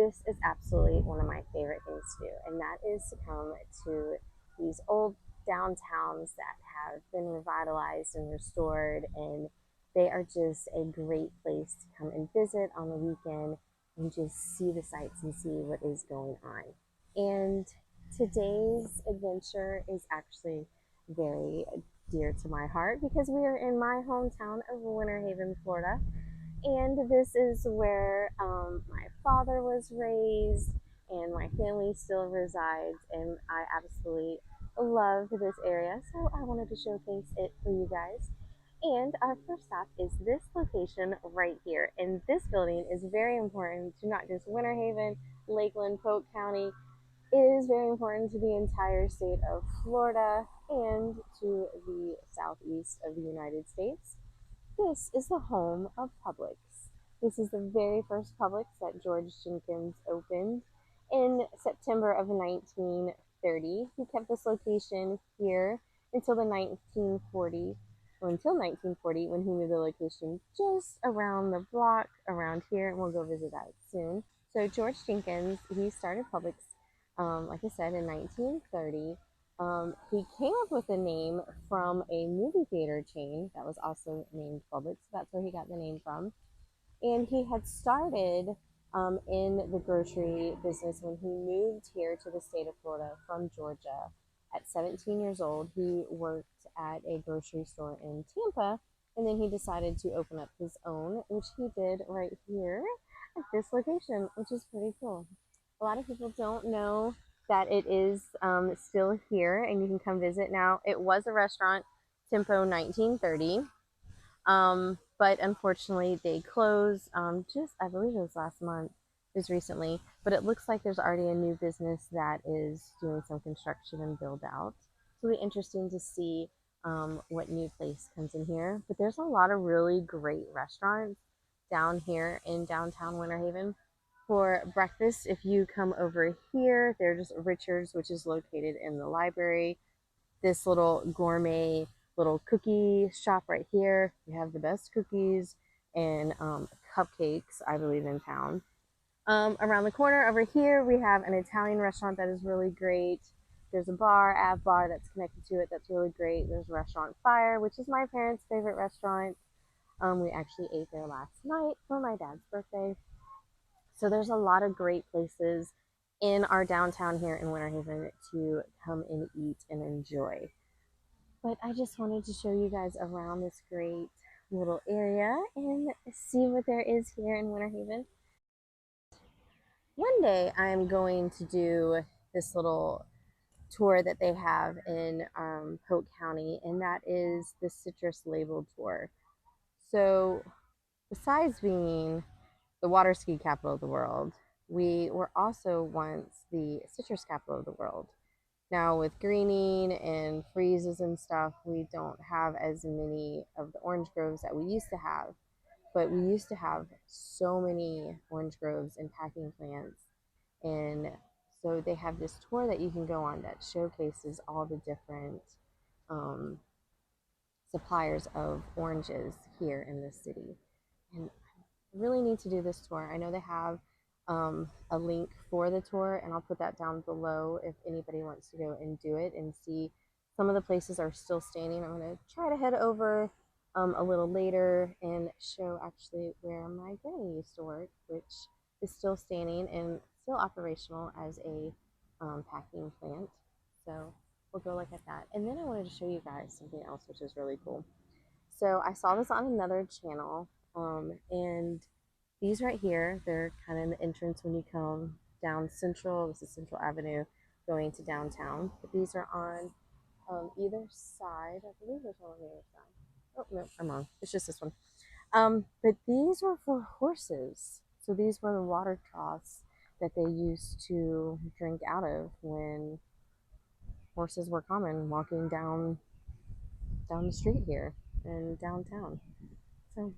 this is absolutely one of my favorite things to do, and that is to come to these old downtowns that have been revitalized and restored, and they are just a great place to come and visit on the weekend and just see the sights and see what is going on. And today's adventure is actually very dear to my heart because we are in my hometown of Winter Haven, Florida, and this is where my father was raised and my family still resides, and I absolutely love this area, so I wanted to showcase it for you guys. And our first stop is this location right here, and this building is very important to not just Winter Haven, Lakeland, Polk County. It is very important to the entire state of Florida and to the southeast of the United States. This is the home of Publix. This is the very first Publix that George Jenkins opened in September of 1930. He kept this location here until the 1940, until 1940 when he moved the location just around the block around here, and we'll go visit that soon. So George Jenkins, he started Publix, like I said, in 1930. He came up with the name from a movie theater chain that was also named Publix. So that's where he got the name from. And he had started in the grocery business when he moved here to the state of Florida from Georgia. At 17 years old, he worked at a grocery store in Tampa, and then he decided to open up his own, which he did right here at this location, which is pretty cool. A lot of people don't know that it is still here and you can come visit. Now, it was a restaurant, Tempo 1930, but unfortunately they closed just, I believe it was last month, just recently, but it looks like there's already a new business that is doing some construction and build out. So it'll be interesting to see what new place comes in here. But there's a lot of really great restaurants down here in downtown Winter Haven. For breakfast, if you come over here, there's Richard's, which is located in the library. This little gourmet little cookie shop right here. We have the best cookies and cupcakes, I believe, in town. Around the corner over here, we have an Italian restaurant that is really great. There's a bar, Av Bar, that's connected to it that's really great. There's Restaurant Fire, which is my parents' favorite restaurant. We actually ate there last night for my dad's birthday. So there's a lot of great places in our downtown here in Winter Haven to come and eat and enjoy. But I just wanted to show you guys around this great little area and see what there is here in Winter Haven. One day I'm going to do this little tour that they have in Polk County, and that is the citrus label tour. So besides being the water ski capital of the world, we were also once the citrus capital of the world. Now, with greening and freezes and stuff, we don't have as many of the orange groves that we used to have, but we used to have so many orange groves and packing plants. And so they have this tour that you can go on that showcases all the different um, suppliers of oranges here in this city. And really need to do this tour. I know they have a link for the tour, and I'll put that down below if anybody wants to go and do it and see. Some of the places are still standing. I'm going to try to head over a little later and show actually where my granny used to work, which is still standing and still operational as a packing plant. So we'll go look at that. And then I wanted to show you guys something else, which is really cool. So I saw this on another channel, and these right here, they're kind of in the entrance when you come down Central. This is Central Avenue going to downtown. But these are on either side. I believe there's one on the other side. Oh, no, I'm wrong. It's just this one. But these were for horses. So these were the water troughs that they used to drink out of when horses were common walking down the street here in downtown. So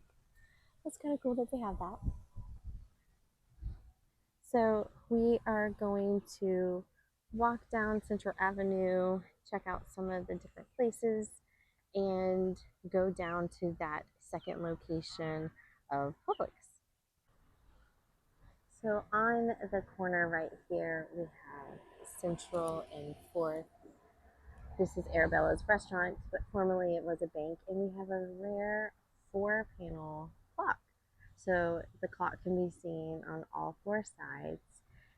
it's kind of cool that they have that. So we are going to walk down Central Avenue, check out some of the different places, and go down to that second location of Publix. So on the corner right here, we have Central and Fourth. This is Arabella's restaurant, but formerly it was a bank, and we have a rare four-panel clock. So the clock can be seen on all four sides,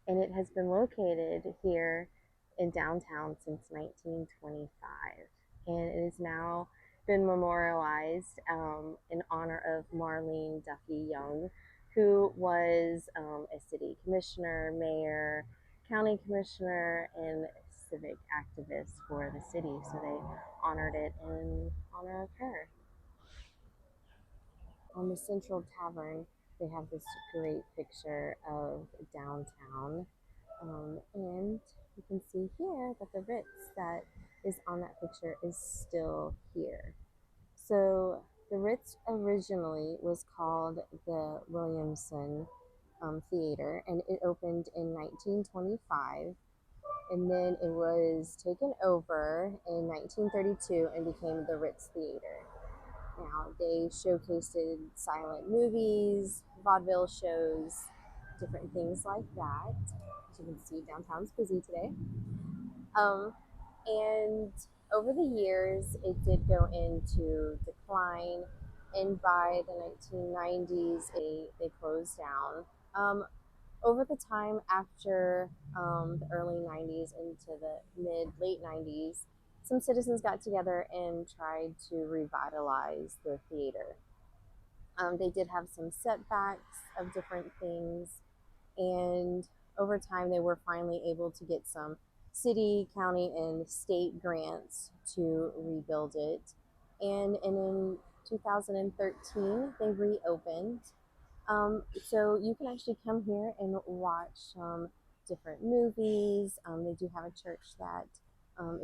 and it has been located here in downtown since 1925, and it has now been memorialized in honor of Marlene Duffy Young, who was a city commissioner, mayor, county commissioner, and civic activist for the city. So they honored it in honor of her. On the Central Tavern, they have this great picture of downtown. And you can see here that the Ritz that is on that picture is still here. So the Ritz originally was called the Williamson Theater, and it opened in 1925, and then it was taken over in 1932 and became the Ritz Theater. Now they showcased silent movies, vaudeville shows, different things like that. As you can see, downtown's busy today. And over the years, it did go into decline, and by the 1990s, they closed down. Over the time after the early 90s into the late 90s, some citizens got together and tried to revitalize the theater. They did have some setbacks of different things, and over time, they were finally able to get some city, county, and state grants to rebuild it. And in 2013, they reopened, so you can actually come here and watch different movies. They do have a church that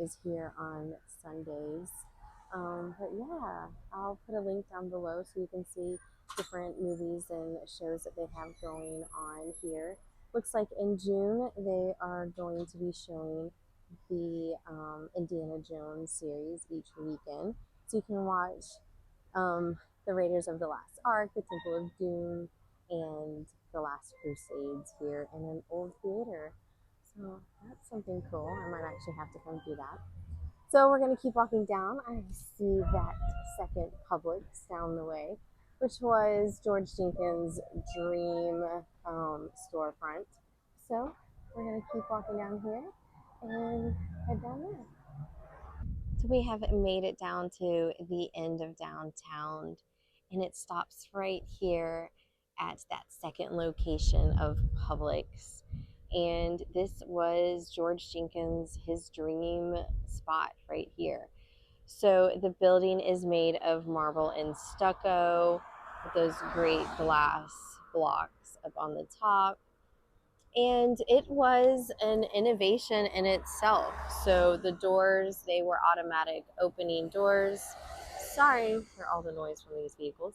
is here on Sundays. But yeah, I'll put a link down below so you can see different movies and shows that they have going on here. Looks like in June they are going to be showing the Indiana Jones series each weekend. So you can watch the Raiders of the Lost Ark, the Temple of Doom, and the Last Crusades here in an old theater. So that's something cool. I might actually have to come do that. So we're going to keep walking down. I see that second Publix down the way, which was George Jenkins' dream storefront. So we're going to keep walking down here and head down there. So we have made it down to the end of downtown, and it stops right here at that second location of Publix. And this was George Jenkins, his dream spot right here. So the building is made of marble and stucco with those great glass blocks up on the top. And it was an innovation in itself. So the doors, they were automatic opening doors. Sorry for all the noise from these vehicles.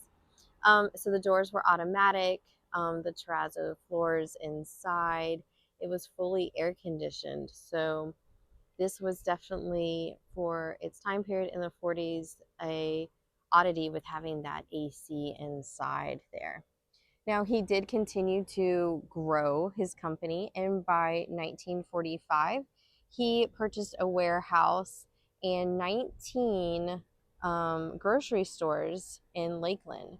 So the doors were automatic. The terrazzo floors inside, it was fully air conditioned. So this was definitely, for its time period in the 40s, a oddity with having that AC inside there. Now, he did continue to grow his company, and by 1945, he purchased a warehouse and 19 grocery stores in Lakeland.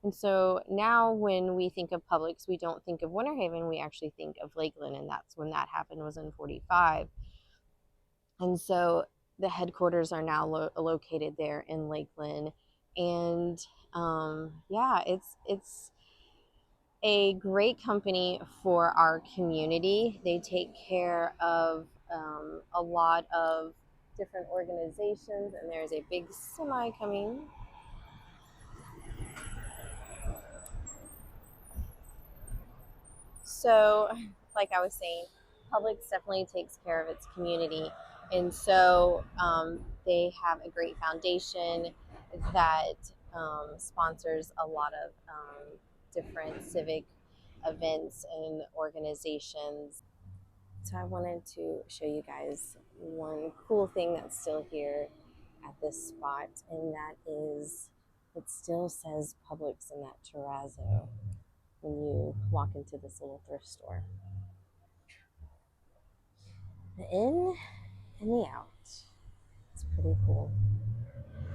And so now when we think of Publix, we don't think of Winter Haven, we actually think of Lakeland, and that's when that happened, was in 45. And so the headquarters are now located there in Lakeland. And yeah, it's a great company for our community. They take care of a lot of different organizations, and there's a big semi coming. So, like I was saying, Publix definitely takes care of its community, and so they have a great foundation that sponsors a lot of different civic events and organizations. So I wanted to show you guys one cool thing that's still here at this spot, and that is it still says Publix in that terrazzo, when you walk into this little thrift store. The in and the out. It's pretty cool.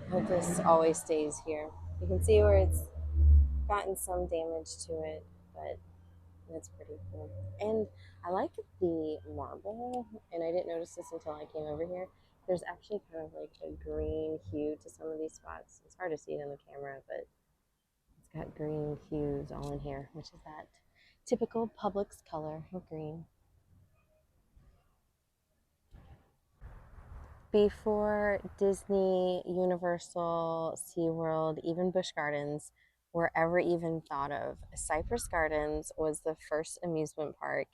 I hope this always stays here. You can see where it's gotten some damage to it, but that's pretty cool. And I like the marble, and I didn't notice this until I came over here. There's actually kind of like a green hue to some of these spots. It's hard to see it in the camera, but it's got green hues all in here, which is that typical Publix color of green. Before Disney, Universal, SeaWorld, even Busch Gardens were ever even thought of, Cypress Gardens was the first amusement park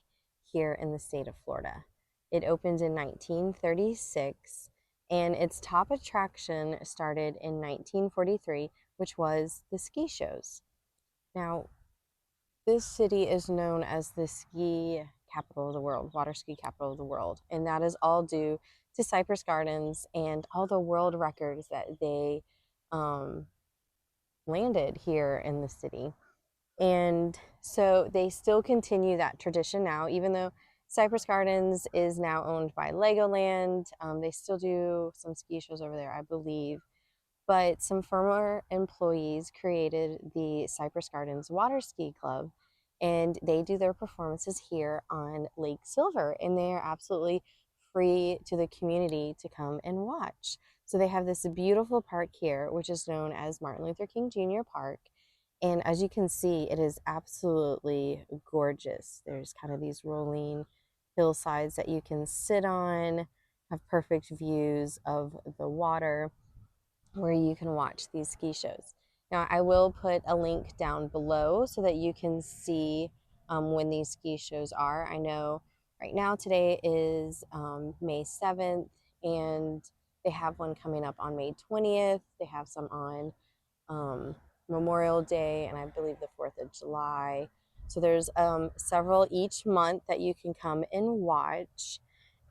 here in the state of Florida. It opened in 1936, and its top attraction started in 1943, which was the ski shows. Now, this city is known as the ski capital of the world, water ski capital of the world, and that is all due to Cypress Gardens and all the world records that they um, landed here in the city. And so they still continue that tradition now, even though Cypress Gardens is now owned by Legoland. They still do some ski shows over there, I believe. But some former employees created the Cypress Gardens Water Ski Club, and they do their performances here on Lake Silver, and they are absolutely free to the community to come and watch. So they have this beautiful park here, which is known as Martin Luther King Jr. Park. And as you can see, it is absolutely gorgeous. There's kind of these rolling hillsides that you can sit on, have perfect views of the water where you can watch these ski shows. Now, I will put a link down below so that you can see when these ski shows are. I know right now today is May 7th, and they have one coming up on May 20th. They have some on Memorial Day, and I believe the 4th of July. So there's several each month that you can come and watch,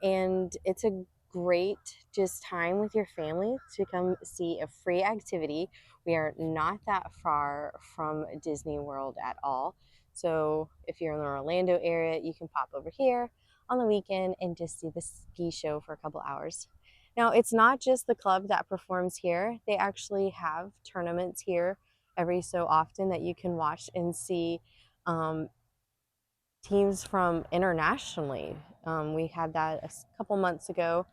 and it's a great just time with your family to come see a free activity. We are not that far from Disney World at all. So if you're in the Orlando area, you can pop over here on the weekend and just see the ski show for a couple hours. Now, it's not just the club that performs here. They actually have tournaments here every so often that you can watch and see teams from internationally. We had that a couple months ago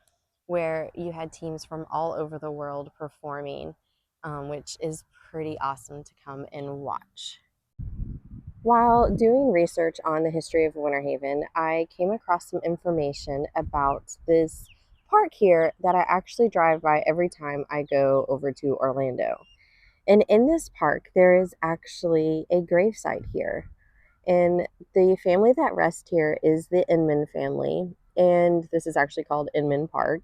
where you had teams from all over the world performing, which is pretty awesome to come and watch. While doing research on the history of Winter Haven, I came across some information about this park here that I actually drive by every time I go over to Orlando. And in this park, there is actually a gravesite here. And the family that rests here is the Inman family. And this is actually called Inman Park.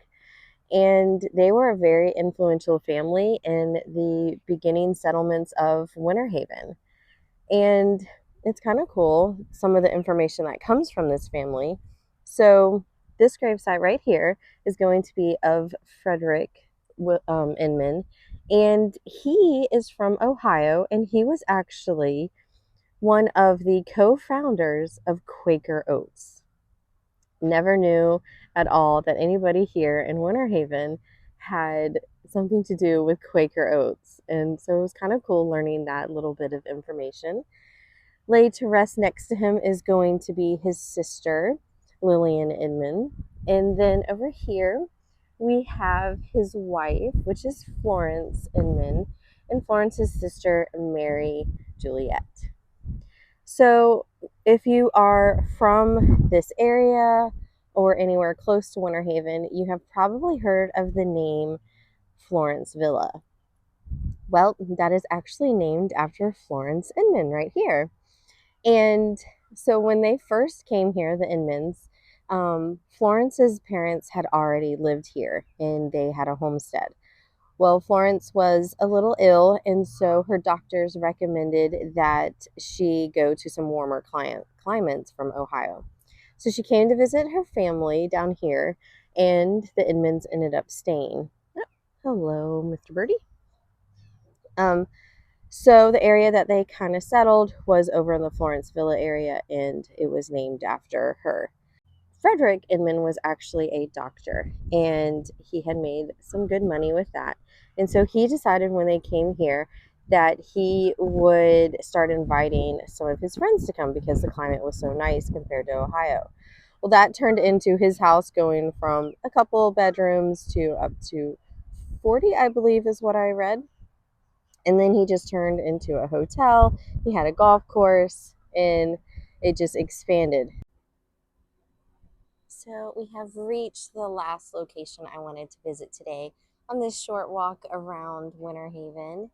And they were a very influential family in the beginning settlements of Winter Haven. And it's kind of cool, some of the information that comes from this family. So this gravesite right here is going to be of Frederick Inman. And he is from Ohio, and he was actually one of the co-founders of Quaker Oats. Never knew at all that anybody here in Winter Haven had something to do with Quaker Oats. And so it was kind of cool learning that little bit of information. Laid to rest next to him is going to be his sister, Lillian Inman. And then over here, we have his wife, which is Florence Inman, and Florence's sister, Mary Juliet. So if you are from this area or anywhere close to Winter Haven, you have probably heard of the name Florence Villa. Well, that is actually named after Florence Inman right here. And so when they first came here, the Inmans, Florence's parents had already lived here and they had a homestead. Well, Florence was a little ill, and so her doctors recommended that she go to some warmer climates from Ohio. So she came to visit her family down here, and the Inmans ended up staying. Oh, hello, Mr. Birdie. So the area that they kind of settled was over in the Florence Villa area, and it was named after her. Frederick Inman was actually a doctor, and he had made some good money with that. And so he decided when they came here that he would start inviting some of his friends to come because the climate was so nice compared to Ohio. Well, that turned into his house going from a couple bedrooms to up to 40, I believe, is what I read. And then he just turned into a hotel. He had a golf course, and it just expanded. So we have reached the last location I wanted to visit today on this short walk around Winter Haven.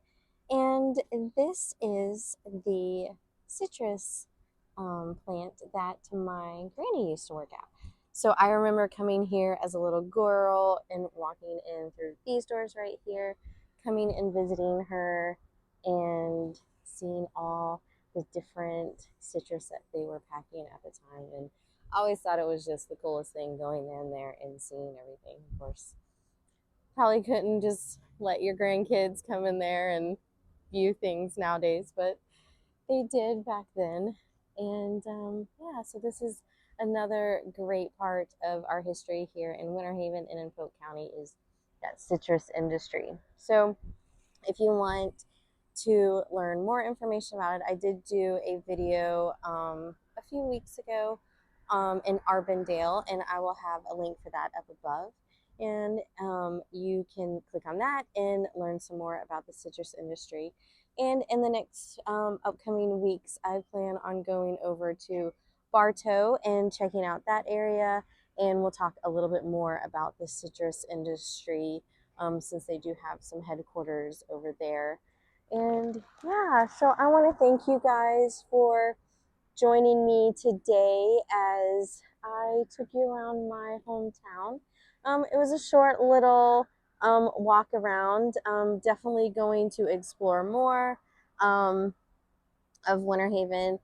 And this is the citrus plant that my granny used to work at. So I remember coming here as a little girl and walking in through these doors right here, coming and visiting her and seeing all the different citrus that they were packing at the time. And I always thought it was just the coolest thing going in there and seeing everything. Of course, probably couldn't just let your grandkids come in there and view things nowadays, but they did back then. And yeah, so this is another great part of our history here in Winter Haven and in Polk County is that citrus industry. So if you want to learn more information about it, I did do a video a few weeks ago in Arbondale, and I will have a link for that up above. And you can click on that and learn some more about the citrus industry. And in the next upcoming weeks, I plan on going over to Bartow and checking out that area. And we'll talk a little bit more about the citrus industry since they do have some headquarters over there. And yeah, so I want to thank you guys for joining me today as I took you around my hometown. It was a short little walk around. Definitely going to explore more of Winter Haven.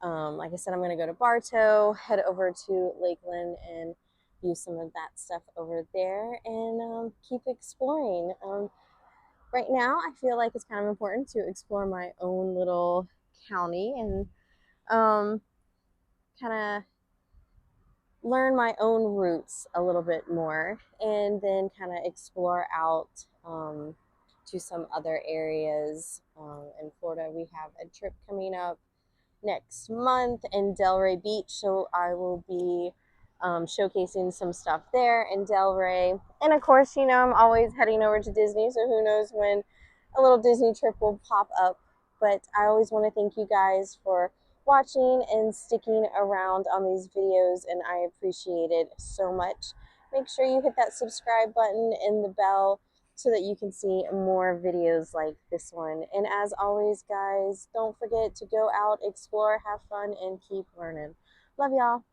Like I said, I'm going to go to Bartow, head over to Lakeland, and use some of that stuff over there and keep exploring. Right now, I feel like it's kind of important to explore my own little county and kind of learn my own roots a little bit more and then kind of explore out to some other areas. In Florida, we have a trip coming up next month in Delray Beach, so I will be showcasing some stuff there in Delray. And of course, you know, I'm always heading over to Disney, so who knows when a little Disney trip will pop up. But I always want to thank you guys for watching and sticking around on these videos, and I appreciate it so much. Make sure you hit that subscribe button and the bell so that you can see more videos like this one. And as always, guys, don't forget to go out, explore, have fun, and keep learning. Love y'all.